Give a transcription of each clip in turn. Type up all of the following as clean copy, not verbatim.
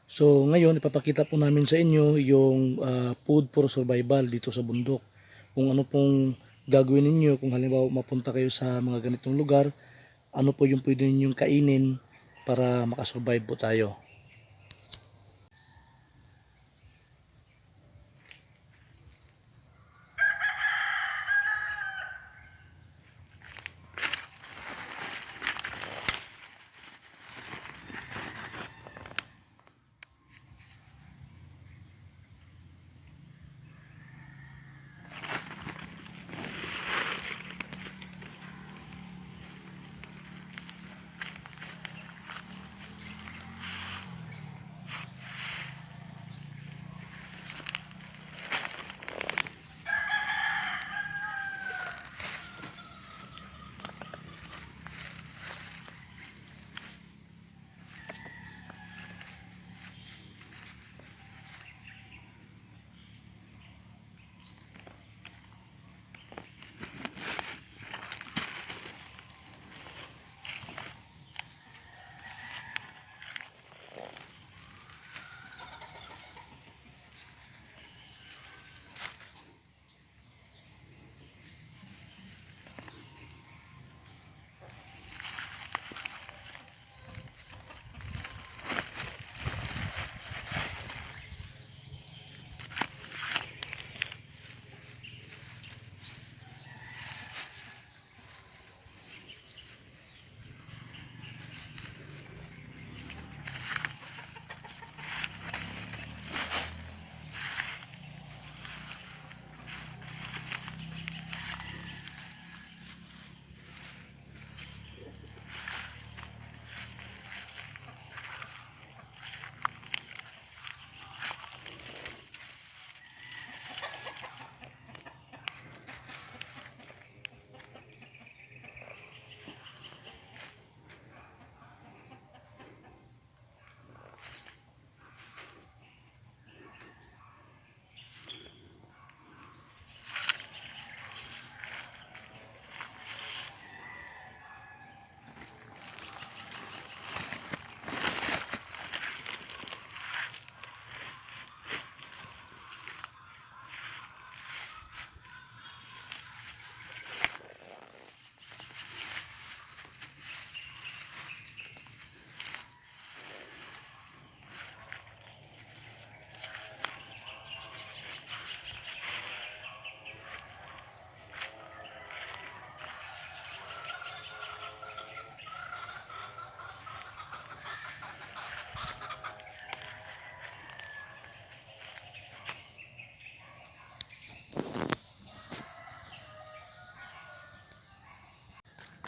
So ngayon ipapakita po namin sa inyo yung food for survival dito sa bundok. Kung ano pong gagawin ninyo kung halimbawa mapunta kayo sa mga ganitong lugar, ano po yung pwede ninyong kainin para makasurvive po tayo.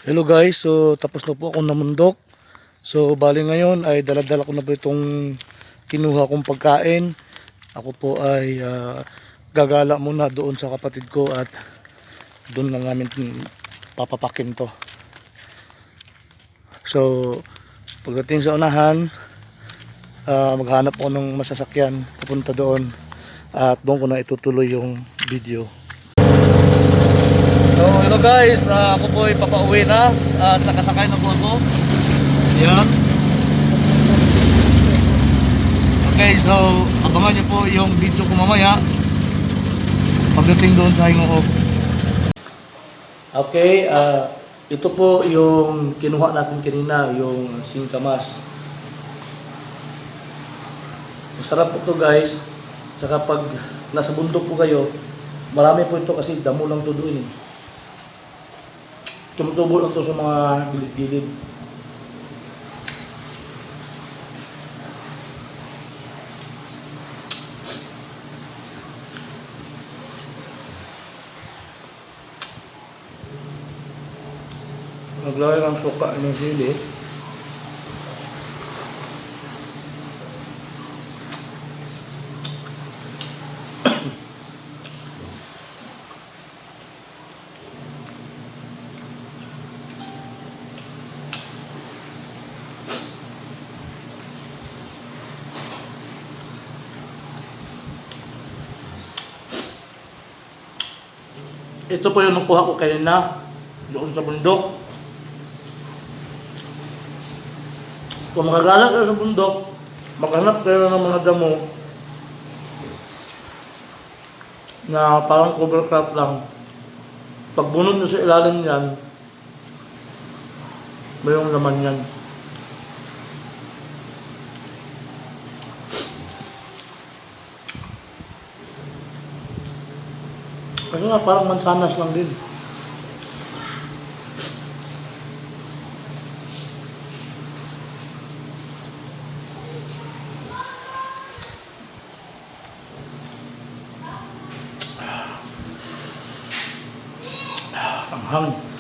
Hello guys, so tapos na po ako namundok. So bali ngayon ay daladala ko na po itong kinuha kong pagkain. Ako po ay gagala muna doon sa kapatid ko at doon na namin papapakin to. So pagdating sa unahan, maghanap ako ng masasakyan papunta doon at doon ko na itutuloy yung video. So hello guys, ako po ay papauwi na at nakasakay na po ako. Yan. Okay, so abangan nyo po yung video ko mamaya pagdating doon sa Hingoob. Okay, ito po yung kinuha natin kanina, yung singkamas. Masarap po ito guys. Saka pag nasa bundok po kayo, marami po ito kasi damo lang ito doon eh. Tumutubo lang ito sa mga gilid-gilid. Naglagay ng suka ng sili. Ito po yung nakuha ko kanina doon sa bundok. Kung makagala ka sa bundok, Maghanap kayo ng mga damo na parang cover crop lang. Pag bunod nyo sa ilalim yan, mayroong laman yan. Kasi nga parang mansanas lang din. Ang hangin.